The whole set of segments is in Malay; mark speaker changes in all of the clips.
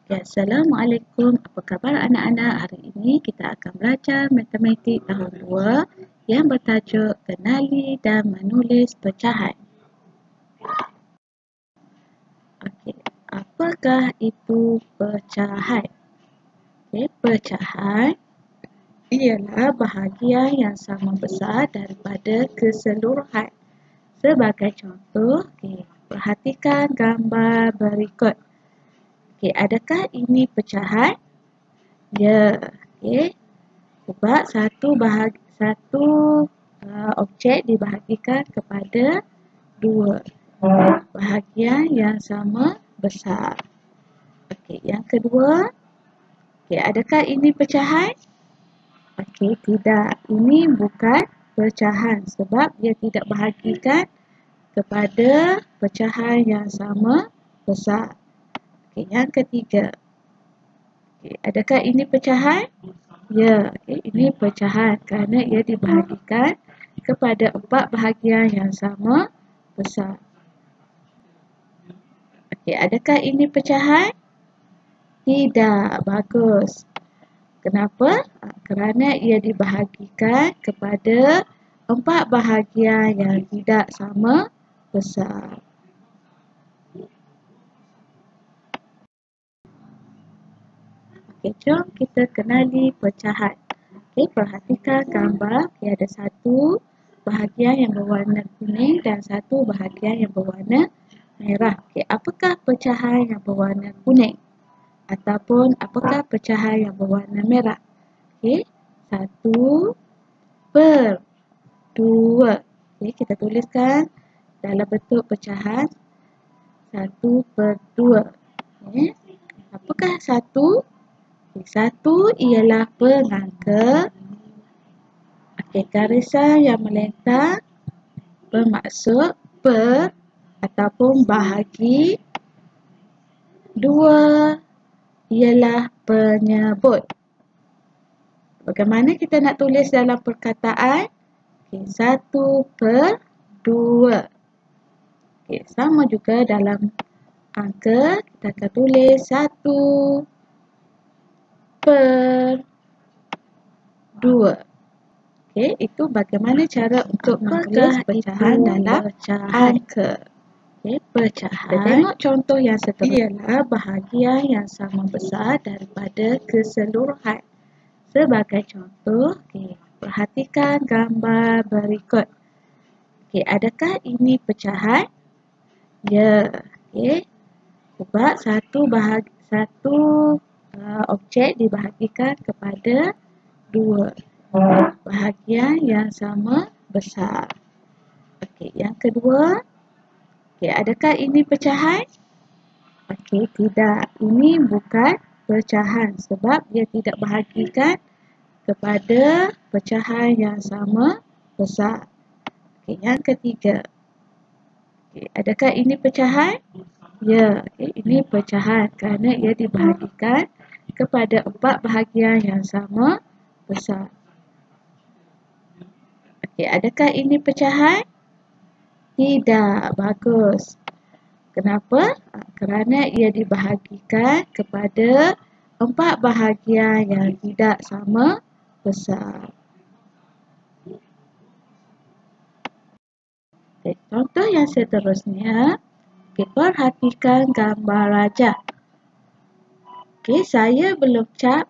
Speaker 1: Assalamualaikum. Apa khabar anak-anak? Hari ini kita akan belajar matematik tahun 2 yang bertajuk Kenali dan Menulis Pecahan. Okey, apakah itu pecahan? Pecahan ialah bahagian yang sama besar daripada keseluruhan. Sebagai contoh, perhatikan gambar berikut. Adakah ini pecahan? Ya, sebab satu objek dibahagikan kepada dua bahagian yang sama besar. Yang kedua, adakah ini pecahan? Tidak. Ini bukan pecahan sebab dia tidak bahagikan kepada pecahan yang sama besar. Yang ketiga, adakah ini pecahan? Ya, ini pecahan kerana ia dibahagikan kepada 4 bahagian yang sama besar. Adakah ini pecahan? Tidak. Bagus. Kenapa? Kerana ia dibahagikan kepada 4 bahagian yang tidak sama besar. Jom kita kenali pecahan. Perhatikan gambar. Ada satu bahagian yang berwarna kuning dan satu bahagian yang berwarna merah. Apakah pecahan yang berwarna kuning? Ataupun apakah pecahan yang berwarna merah? 1/2. Kita tuliskan dalam bentuk pecahan 1/2. Apakah 1? 1 ialah pengangka. Garisan yang melentang bermaksud per ataupun bahagi. 2 ialah penyebut. Bagaimana kita nak tulis dalam perkataan? 1/2. Sama juga dalam angka, kita akan tulis 1/2. Itu bagaimana cara untuk menulis pecahan dalam angka. Pecahan. Kita tengok contoh yang seterusnya. Ialah bahagian yang sama besar daripada keseluruhan. Sebagai contoh, perhatikan gambar berikut. Adakah ini pecahan? Ya. Sebab satu objek dibahagikan kepada dua bahagian yang sama besar. Yang kedua, adakah ini pecahan? Tidak. Ini bukan pecahan sebab dia tidak bahagikan kepada pecahan yang sama besar. Yang ketiga, adakah ini pecahan? Ya, ini pecahan kerana ia dibahagikan kepada 4 bahagian yang sama besar. Adakah ini pecahan? Tidak. Bagus. Kenapa? Kerana ia dibahagikan kepada 4 bahagian yang tidak sama besar. Contoh yang seterusnya, perhatikan gambar rajah. Saya belum cap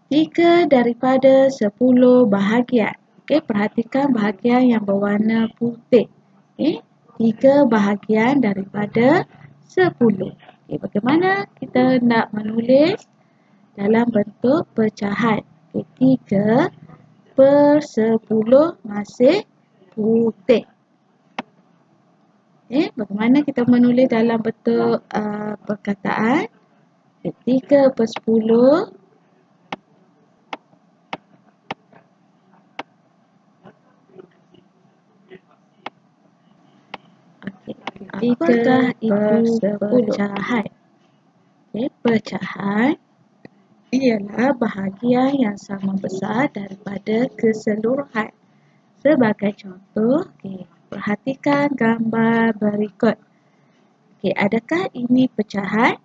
Speaker 1: 3 daripada 10 bahagian. Perhatikan bahagian yang berwarna putih. 3 bahagian daripada 10. Bagaimana kita nak menulis dalam bentuk pecahan? 3/10 masih putih. Bagaimana kita menulis dalam bentuk perkataan? 3/10 Apakah itu pecahan? Pecahan ialah bahagian yang sama besar daripada keseluruhan. Sebagai contoh, perhatikan gambar berikut. Adakah ini pecahan?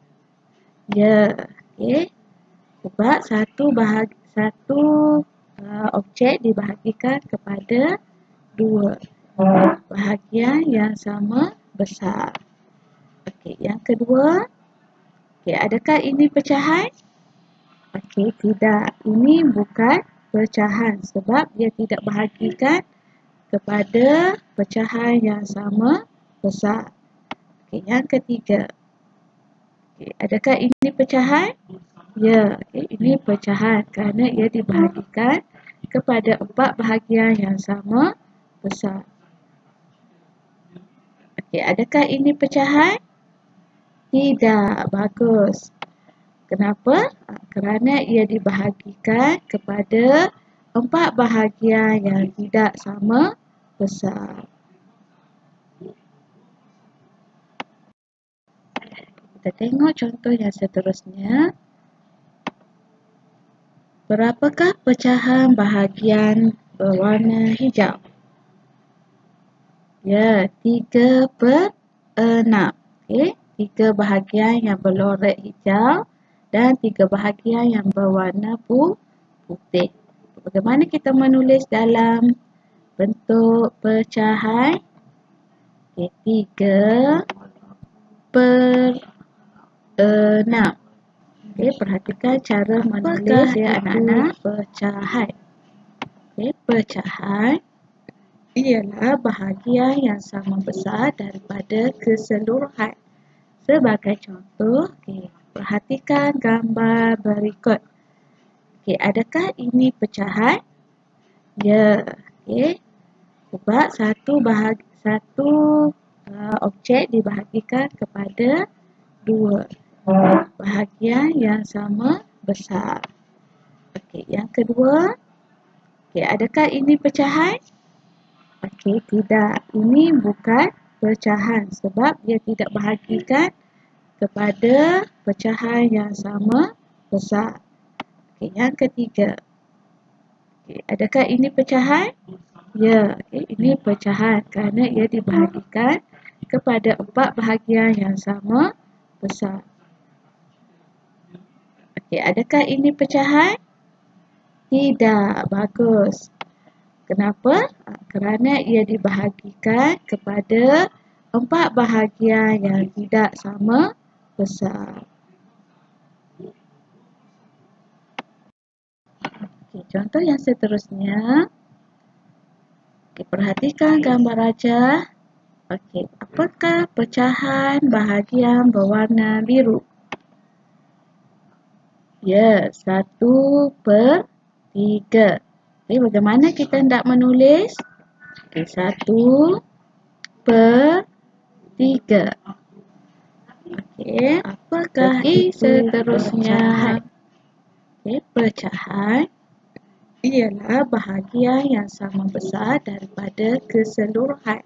Speaker 1: Ya, okey. Sebab satu objek dibahagikan kepada dua bahagian yang sama besar. Okey, yang kedua, okey, adakah ini pecahan? Okey, tidak. Ini bukan pecahan sebab dia tidak bahagikan kepada pecahan yang sama besar. Okey, yang ketiga. Okey, adakah ini pecahan? Ya, okey, ini pecahan kerana ia dibahagikan kepada 4 bahagian yang sama besar. Okey, adakah ini pecahan? Tidak, bagus. Kenapa? Kerana ia dibahagikan kepada 4 bahagian yang tidak sama besar. Kita tengok contoh yang seterusnya. Berapakah pecahan bahagian berwarna hijau? Ya, 3/6. Okey, 3 bahagian yang berloret hijau dan 3 bahagian yang berwarna putih. Bagaimana kita menulis dalam bentuk pecahan? Okey, 3/6. Okey, perhatikan cara menulis dia anak-anak pecahan. Okey, pecahan ialah bahagian yang sama besar daripada keseluruhan. Sebagai contoh, okey, perhatikan gambar berikut. Okey, adakah ini pecahan? Ya, okey. Sebab satu objek dibahagikan kepada dua bahagian yang sama besar. Okey, yang kedua, okey, adakah ini pecahan? Okey, tidak. Ini bukan pecahan sebab dia tidak bahagikan kepada pecahan yang sama besar. Okey, yang ketiga. Okey, adakah ini pecahan? Ya, okey, ini pecahan kerana ia dibahagikan kepada 4 bahagian yang sama besar. Okey, adakah ini pecahan? Tidak, bagus. Kenapa? Kerana ia dibahagikan kepada 4 bahagian yang tidak sama besar. Okey, contoh yang seterusnya. Okey, perhatikan gambar rajah. Okey, apakah pecahan bahagian berwarna biru? Ya, 1/3. Okey, bagaimana kita hendak menulis? Okey, 1/3. Okey, apakah seterusnya? Okey, pecahan ialah bahagian yang sama besar daripada keseluruhan.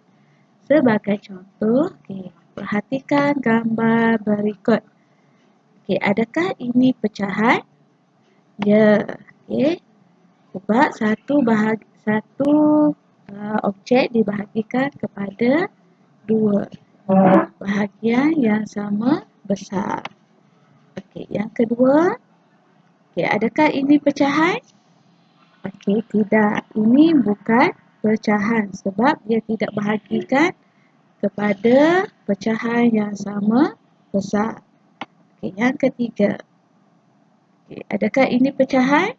Speaker 1: Sebagai contoh, okey, perhatikan gambar berikut. Okey, adakah ini pecahan? Ya, okey. Sebab satu objek dibahagikan kepada dua bahagian yang sama besar. Okey, yang kedua. Okey, adakah ini pecahan? Okey, tidak. Ini bukan pecahan sebab dia tidak bahagikan kepada pecahan yang sama besar. Okey, yang ketiga. Okey, adakah ini pecahan?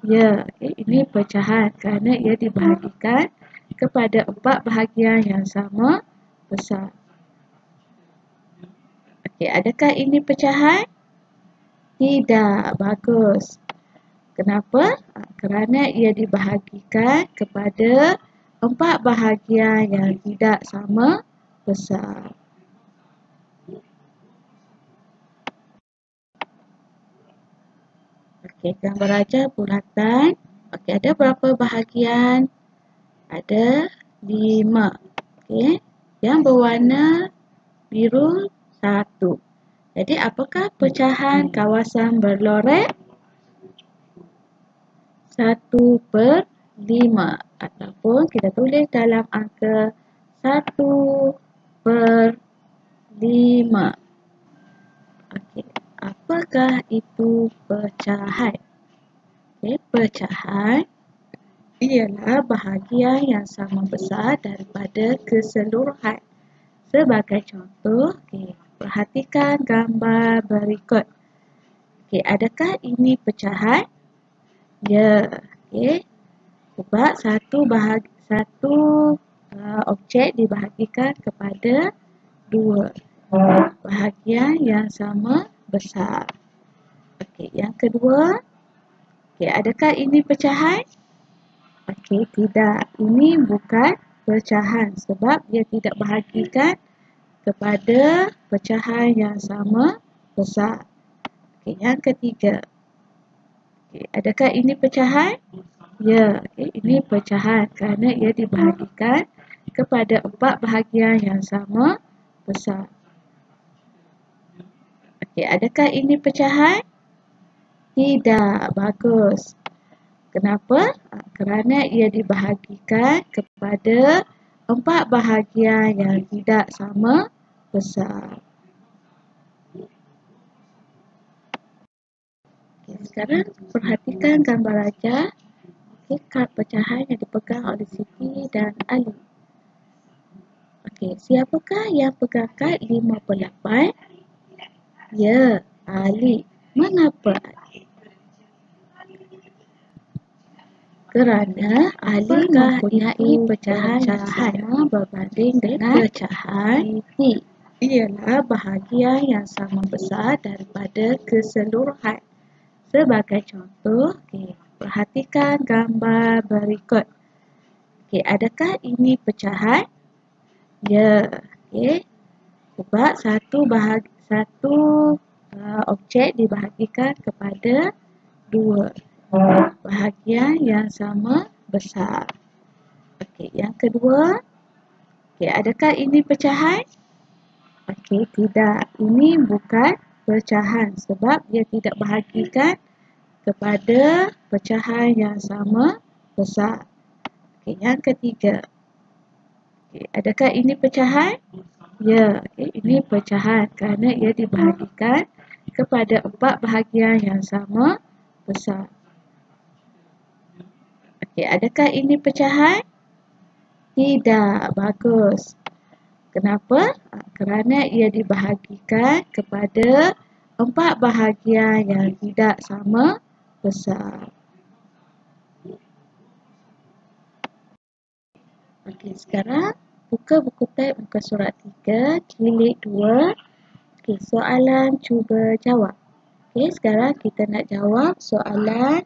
Speaker 1: Ya, okey, ini pecahan kerana ia dibahagikan kepada 4 bahagian yang sama besar. Okey, adakah ini pecahan? Tidak, bagus. Kenapa? Kerana ia dibahagikan kepada 4 bahagian yang tidak sama besar. Okey, gambar rajah bulatan. Okey, ada berapa bahagian? Ada 5. Okey, yang berwarna biru 1. Jadi, apakah pecahan kawasan berloret? 1/5 ataupun kita tulis dalam angka 1/5. Okey, apakah apakah itu pecahan? Okay, pecahan ialah bahagian yang sama besar daripada keseluruhan. Sebagai contoh, perhatikan gambar berikut. Adakah ini pecahan? Ya. Sebab satu objek dibahagikan kepada dua bahagian yang sama besar. Yang kedua, adakah ini pecahan? Tidak. Ini bukan pecahan sebab dia tidak bahagikan kepada pecahan yang sama besar. Yang ketiga, adakah ini pecahan? Ya, ini pecahan kerana ia dibahagikan kepada 4 bahagian yang sama besar. Adakah ini pecahan? Tidak. Bagus. Kenapa? Kerana ia dibahagikan kepada 4 bahagian yang tidak sama besar. Sekarang perhatikan gambar raja. Kad pecahan yang dipegang oleh Siti dan Ali. Siapakah yang pegang kad 58? Ya, Ali. Mengapa? Kerana Ali mempunyai pecahan yang sama berbanding dengan pecahan Siti. Ialah bahagian yang sama besar daripada keseluruhan. Sebagai contoh, perhatikan gambar berikut. Adakah ini pecahan? Ya. Sebab satu objek dibahagikan kepada dua bahagian yang sama besar. Yang kedua, adakah ini pecahan? Tidak. Ini bukan pecahan sebab dia tidak bahagikan kepada pecahan yang sama besar. Yang ketiga, adakah ini pecahan? Ya, ini pecahan kerana ia dibahagikan kepada 4 bahagian yang sama besar. Adakah ini pecahan? Tidak. Bagus. Kenapa? Kerana ia dibahagikan kepada 4 bahagian yang tidak sama besar. Sekarang buka buku teks muka surat 3, jilid 2. Soalan cuba jawab. Sekarang kita nak jawab soalan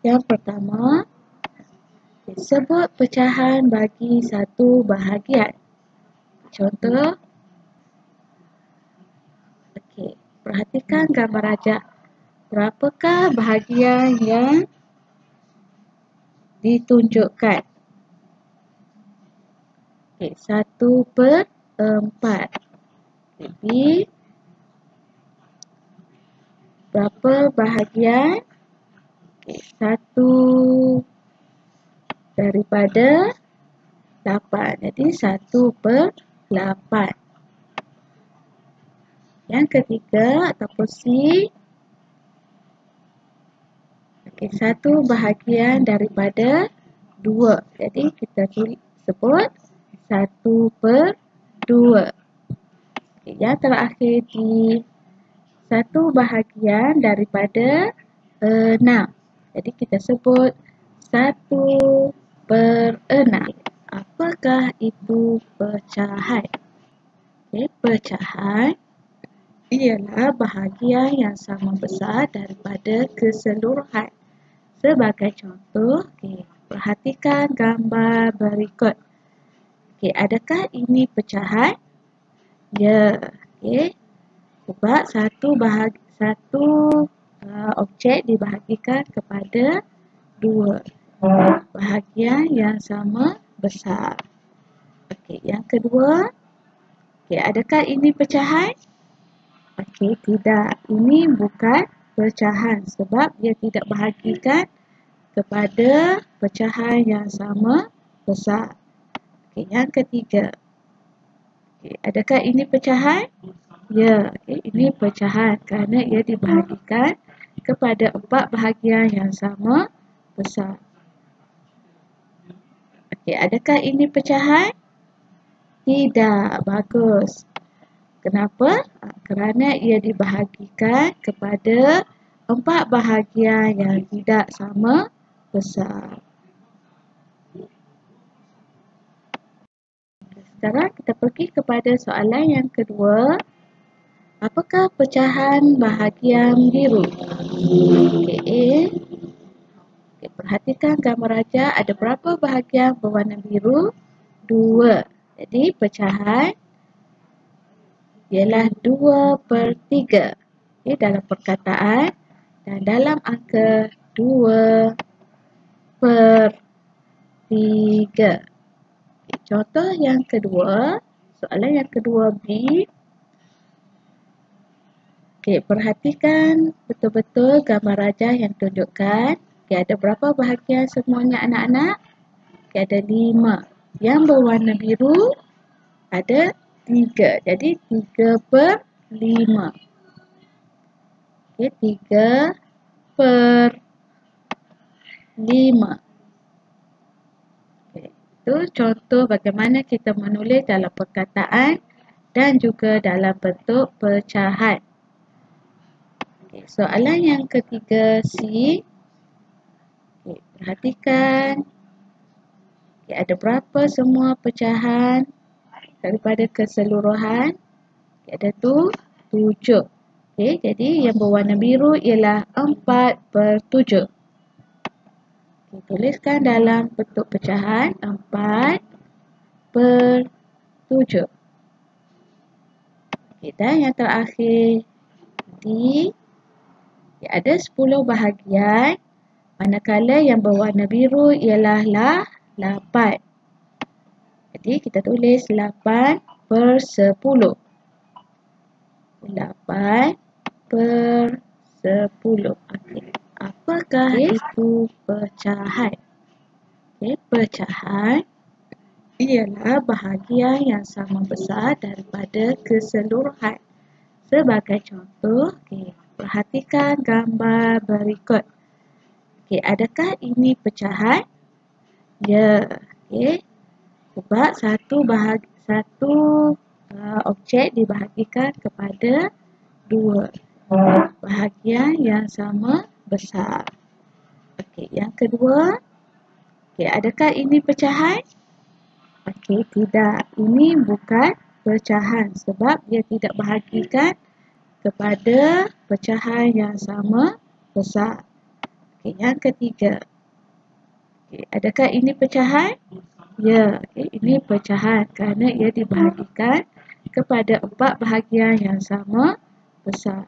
Speaker 1: yang pertama. Sebut pecahan bagi satu bahagian. Contoh. Perhatikan gambar raja. Berapakah bahagian yang ditunjukkan? 1/4. Jadi, berapa bahagian? 1 daripada 8. Jadi 1/8. Yang ketiga ataupun C. 1 bahagian daripada 2. Jadi kita sebut 1/2. Yang terakhir di 1 bahagian daripada 6. Jadi kita sebut 1/6. Apakah itu pecahan? Pecahan ialah bahagian yang sama besar daripada keseluruhan. Sebagai contoh, perhatikan gambar berikut. Adakah ini pecahan? Ya. Sebab satu objek dibahagikan kepada dua bahagian yang sama besar. Yang kedua, adakah ini pecahan? Tidak. Ini bukan pecahan sebab dia tidak bahagikan kepada pecahan yang sama besar. Yang ketiga, adakah ini pecahan? Ya, ini pecahan kerana ia dibahagikan kepada 4 bahagian yang sama besar. Adakah ini pecahan? Tidak, bagus. Kenapa? Kerana ia dibahagikan kepada 4 bahagian yang tidak sama besar. Sekarang kita pergi kepada soalan yang kedua. Apakah pecahan bahagian biru? Perhatikan gambar raja, ada berapa bahagian berwarna biru? 2. Jadi pecahan ialah 2/3 dalam perkataan dan dalam angka 2/3. Contoh yang kedua, soalan yang kedua B. Perhatikan betul-betul gambar raja yang tunjukkan. Ada berapa bahagian semuanya anak-anak? Ada 5. Yang berwarna biru ada 3. Jadi 3/5. 3/5. Itu contoh bagaimana kita menulis dalam perkataan dan juga dalam bentuk pecahan. Soalan yang ketiga C. Perhatikan. Ada berapa semua pecahan daripada keseluruhan? Ada 7. Jadi yang berwarna biru ialah 4/7. Tuliskan dalam bentuk pecahan 4/7. Dan yang terakhir D. Ada 10 bahagian. Manakala yang berwarna biru ialah 8. Jadi kita tulis 8/10. 8/10. Apakah itu pecahan? Pecahan ialah bahagian yang sama besar daripada keseluruhan. Sebagai contoh, perhatikan gambar berikut. Adakah ini pecahan? Ya. Sebab satu objek dibahagikan kepada 2 bahagian yang sama besar. Yang kedua, adakah ini pecahan? Tidak. Ini bukan pecahan sebab dia tidak bahagikan kepada pecahan yang sama besar. Yang ketiga, adakah ini pecahan? Ya, ini pecahan kerana ia dibahagikan kepada 4 bahagian yang sama besar.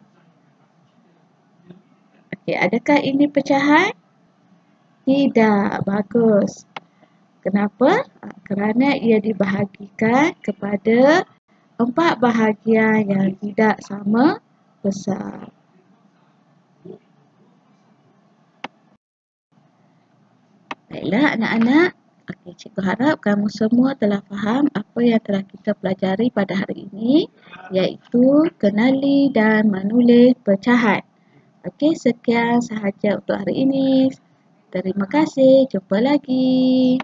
Speaker 1: Adakah ini pecahan? Tidak, bagus. Kenapa? Kerana ia dibahagikan kepada 4 bahagian yang tidak sama besar. Baiklah anak-anak, cikgu harap kamu semua telah faham apa yang telah kita pelajari pada hari ini, iaitu kenali dan menulis pecahan. Sekian sahaja untuk hari ini. Terima kasih, jumpa lagi.